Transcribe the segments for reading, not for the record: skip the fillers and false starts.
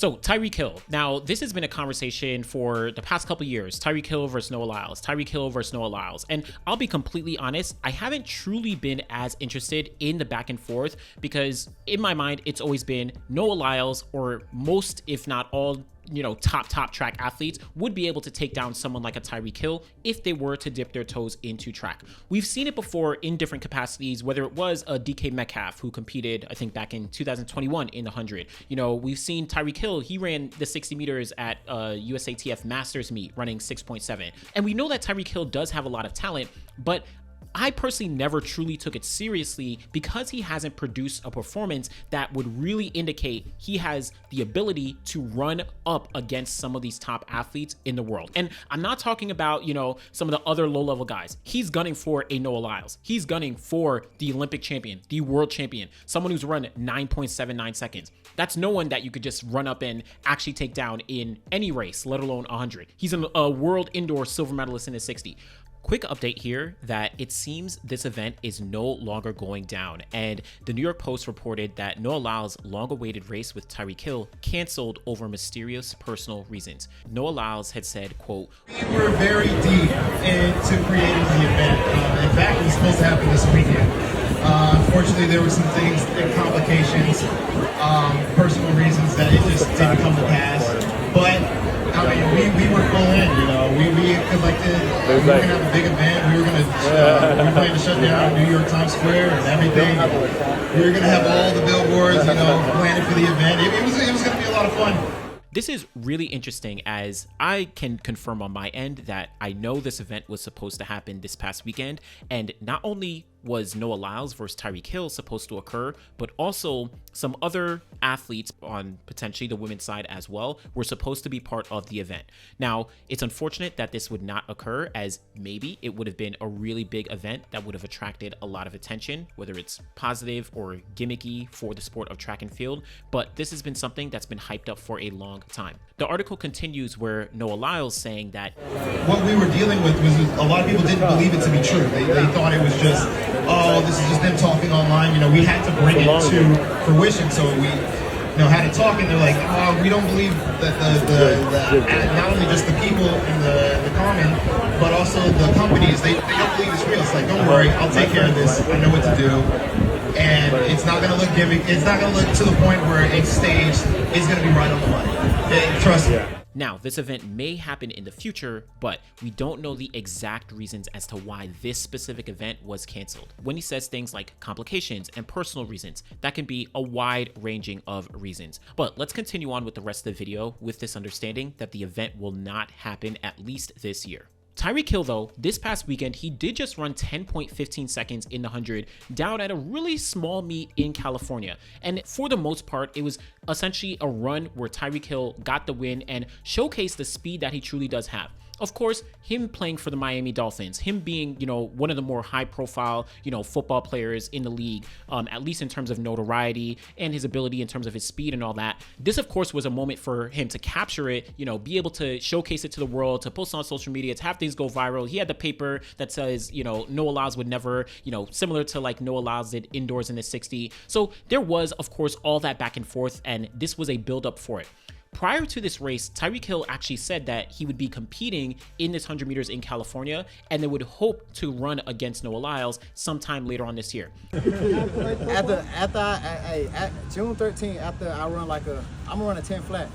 So Tyreek Hill. Now, this has been a conversation for the past couple years. Tyreek Hill versus Noah Lyles. Tyreek Hill versus Noah Lyles. And I'll be completely honest, I haven't truly been as interested in the back and forth because in my mind, it's always been Noah Lyles, or most, if not all, top track athletes would be able to take down someone like a Tyreek Hill if they were to dip their toes into track. We've seen it before in different capacities, whether it was a DK Metcalf who competed, I think back in 2021 in the 100. We've seen Tyreek Hill, he ran the 60 meters at USATF Masters meet running 6.7. And we know that Tyreek Hill does have a lot of talent, but I personally never truly took it seriously because he hasn't produced a performance that would really indicate he has the ability to run up against some of these top athletes in the world. And I'm not talking about, some of the other low-level guys. He's gunning for a Noah Lyles. He's gunning for the Olympic champion, the world champion, someone who's run 9.79 seconds. That's no one that you could just run up and actually take down in any race, let alone 100. He's a world indoor silver medalist in the 60. Quick update here that it seems this event is no longer going down, and the New York Post reported that Noah Lyles' long-awaited race with Tyreek Hill canceled over mysterious personal reasons. Noah Lyles had said, quote, "We were very deep into creating the event. In fact, it was supposed to happen this weekend. Unfortunately, there were some things and complications, personal reasons that it just didn't come to pass. But we were full in, we collected, we were going to have a big event, we were planning to shut down New York Times Square and everything. We were going to have all the billboards, planning for the event. It was going to be a lot of fun." This is really interesting, as I can confirm on my end that I know this event was supposed to happen this past weekend, and not only was Noah Lyles versus Tyreek Hill supposed to occur, but also some other athletes on potentially the women's side as well were supposed to be part of the event. Now, it's unfortunate that this would not occur, as maybe it would have been a really big event that would have attracted a lot of attention, whether it's positive or gimmicky for the sport of track and field, but this has been something that's been hyped up for a long time. The article continues where Noah Lyles saying that what we were dealing with was a lot of people didn't believe it to be true. They thought it was just, this is just them talking online. We had to bring it to fruition, so we had to talk, and they're like, we don't believe that the not only just the people in the common, but also the companies, they don't believe it's real. It's like, don't worry, I'll take care of this. I know what to do. And it's not going to look gimmick. It's not going to look to the point where it's staged. It's going to be right on the money. Trust me. Now, this event may happen in the future, but we don't know the exact reasons as to why this specific event was canceled. When he says things like complications and personal reasons, that can be a wide ranging of reasons. But let's continue on with the rest of the video with this understanding that the event will not happen at least this year. Tyreek Hill, though, this past weekend, he did just run 10.15 seconds in the 100 down at a really small meet in California. And for the most part, it was essentially a run where Tyreek Hill got the win and showcased the speed that he truly does have. Of course, him playing for the Miami Dolphins, him being, one of the more high-profile, football players in the league, at least in terms of notoriety and his ability in terms of his speed and all that. This, of course, was a moment for him to capture it, be able to showcase it to the world, to post on social media, to have things go viral. He had the paper that says, Noah Lyles would never, similar to like Noah Lyles did indoors in the 60. So there was, of course, all that back and forth, and this was a build-up for it. Prior to this race, Tyreek Hill actually said that he would be competing in this 100 meters in California, and they would hope to run against Noah Lyles sometime later on this year. After June 13th, after I run I'm gonna run a 10 flat.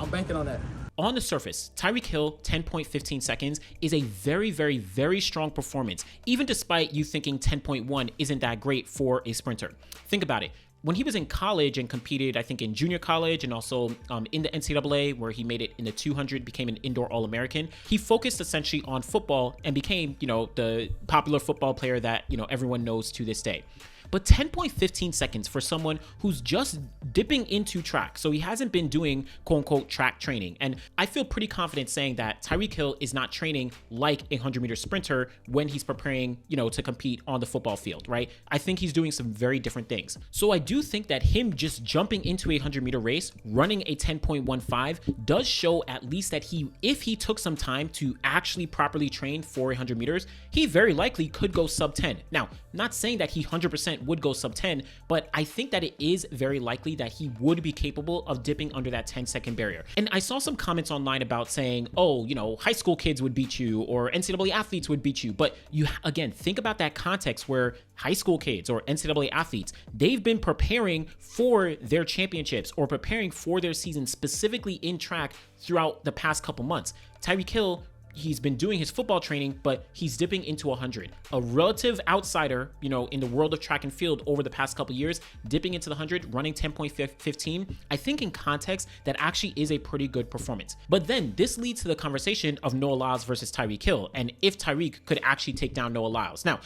I'm banking on that. On the surface, Tyreek Hill, 10.15 seconds, is a very, very, very strong performance, even despite you thinking 10.1 isn't that great for a sprinter. Think about it. When he was in college and competed, I think in junior college and also in the NCAA, where he made it in the 200, became an indoor All-American, he focused essentially on football and became, the popular football player that, everyone knows to this day. But 10.15 seconds for someone who's just dipping into track. So he hasn't been doing quote unquote track training. And I feel pretty confident saying that Tyreek Hill is not training like a 100-meter sprinter when he's preparing, to compete on the football field, right? I think he's doing some very different things. So I do think that him just jumping into a 100-meter race, running a 10.15 does show at least that if he took some time to actually properly train for 100 meters, he very likely could go sub 10. Now, not saying that he 100% would go sub 10, but I think that it is very likely that he would be capable of dipping under that 10-second barrier. And I saw some comments online about saying, oh, you know, high school kids would beat you or NCAA athletes would beat you. But you, again, think about that context where high school kids or NCAA athletes, they've been preparing for their championships or preparing for their season specifically in track throughout the past couple months. Tyreek Hill, he's been doing his football training, but he's dipping into 100. A relative outsider, you know, in the world of track and field over the past couple years, dipping into the 100, running 10.15. I think in context, that actually is a pretty good performance. But then this leads to the conversation of Noah Lyles versus Tyreek Hill, and if Tyreek could actually take down Noah Lyles. Now,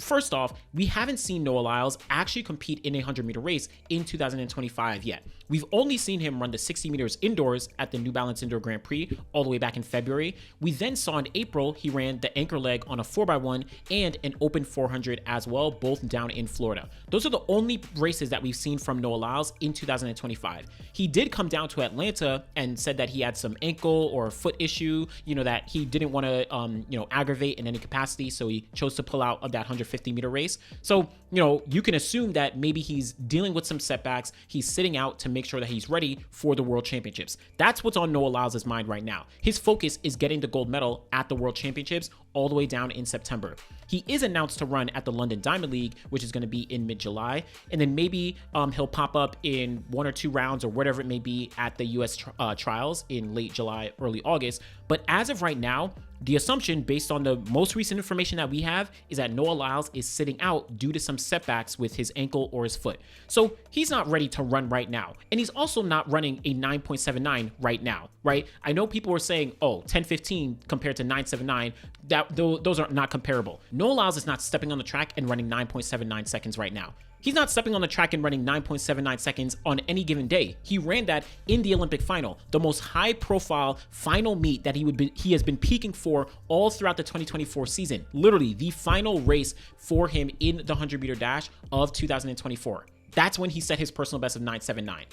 first off, we haven't seen Noah Lyles actually compete in a 100-meter race in 2025 yet. We've only seen him run the 60 meters indoors at the New Balance Indoor Grand Prix all the way back in February. We then saw in April, he ran the anchor leg on a 4x1 and an open 400 as well, both down in Florida. Those are the only races that we've seen from Noah Lyles in 2025. He did come down to Atlanta and said that he had some ankle or foot issue, you know, that he didn't want to, aggravate in any capacity. So he chose to pull out of that 150-meter race. So, you know, you can assume that maybe he's dealing with some setbacks. He's sitting out to make sure that he's ready for the World Championships. That's what's on Noah Lyles' mind right now. His focus is getting the gold medal at the World Championships all the way down in September. He is announced to run at the London Diamond League, which is going to be in mid-July, and then maybe he'll pop up in 1 or 2 rounds or whatever it may be at the US trials in late July, early August. But as of right now, the assumption based on the most recent information that we have is that Noah Lyles is sitting out due to some setbacks with his ankle or his foot. So he's not ready to run right now. And he's also not running a 9.79 right now, right? I know people were saying, oh, 10:15 compared to 9.79, those are not comparable. Noah Lyles is not stepping on the track and running 9.79 seconds right now. He's not stepping on the track and running 9.79 seconds on any given day. He ran that in the Olympic final, the most high-profile final meet that he has been peaking for all throughout the 2024 season. Literally, the final race for him in the 100-meter dash of 2024. That's when he set his personal best of 9.79.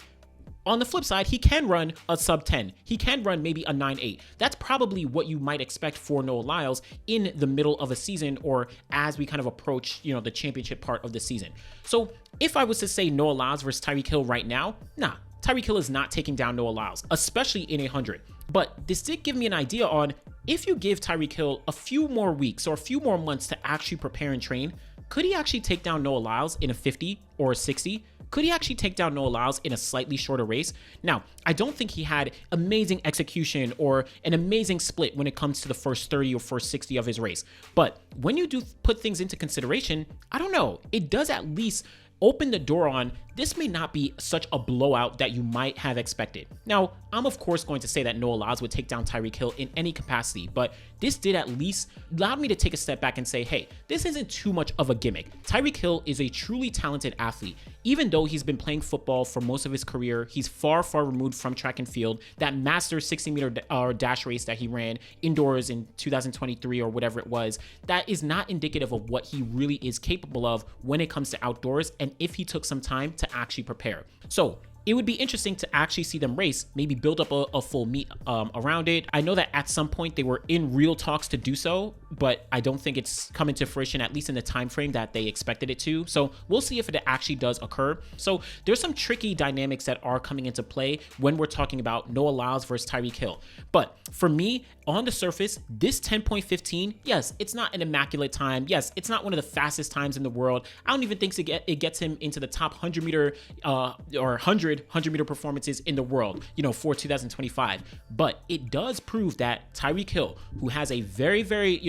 On the flip side, he can run a sub 10. He can run maybe a 9.8. That's probably what you might expect for Noah Lyles in the middle of a season or as we kind of approach, you know, the championship part of the season. So if I was to say Noah Lyles versus Tyreek Hill right now, nah, Tyreek Hill is not taking down Noah Lyles, especially in a 100. But this did give me an idea on if you give Tyreek Hill a few more weeks or a few more months to actually prepare and train, could he actually take down Noah Lyles in a 50 or a 60? Could he actually take down Noah Lyles in a slightly shorter race? Now, I don't think he had amazing execution or an amazing split when it comes to the first 30 or first 60 of his race. But when you do put things into consideration, I don't know, it does at least open the door on this may not be such a blowout that you might have expected. Now, I'm of course going to say that Noah Lyles would take down Tyreek Hill in any capacity, but this did at least allow me to take a step back and say, hey, this isn't too much of a gimmick. Tyreek Hill is a truly talented athlete. Even though he's been playing football for most of his career, he's far, far removed from track and field. That master 60-meter dash race that he ran indoors in 2023 or whatever it was, that is not indicative of what he really is capable of when it comes to outdoors and if he took some time to actually prepare. So it would be interesting to actually see them race, maybe build up a full meet around it. I know that at some point they were in real talks to do so, but I don't think it's coming to fruition, at least in the time frame that they expected it to. So we'll see if it actually does occur. So there's some tricky dynamics that are coming into play when we're talking about Noah Lyles versus Tyreek Hill. But for me, on the surface, this 10.15, yes, it's not an immaculate time. Yes, it's not one of the fastest times in the world. I don't even think it gets him into the top 100 meter or 100 meter performances in the world, for 2025. But it does prove that Tyreek Hill, who has a very, very,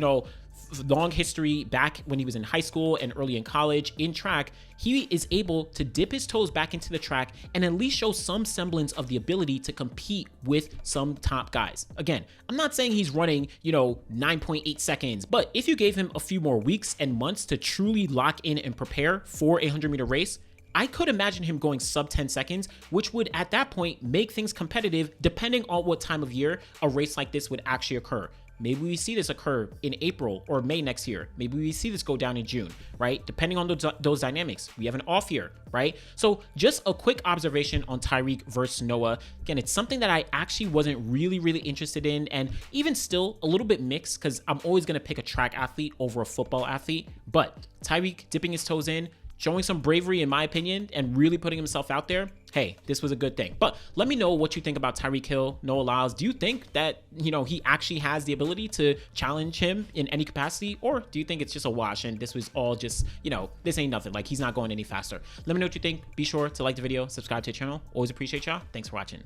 long history back when he was in high school and early in college in track, he is able to dip his toes back into the track and at least show some semblance of the ability to compete with some top guys. Again, I'm not saying he's running, 9.8 seconds, but if you gave him a few more weeks and months to truly lock in and prepare for a 100-meter race, I could imagine him going sub 10 seconds, which would at that point make things competitive depending on what time of year a race like this would actually occur. Maybe we see this occur in April or May next year. Maybe we see this go down in June, right? Depending on those dynamics. We have an off year, right? So just a quick observation on Tyreek versus Noah. Again, it's something that I actually wasn't really interested in, and even still a little bit mixed, because I'm always going to pick a track athlete over a football athlete. But Tyreek dipping his toes in, showing some bravery in my opinion, and really putting himself out there, hey, this was a good thing. But let me know what you think about Tyreek Hill, Noah Lyles. Do you think that, he actually has the ability to challenge him in any capacity? Or do you think it's just a wash and this was all just, this ain't nothing, like he's not going any faster? Let me know what you think. Be sure to like the video, subscribe to the channel. Always appreciate y'all. Thanks for watching.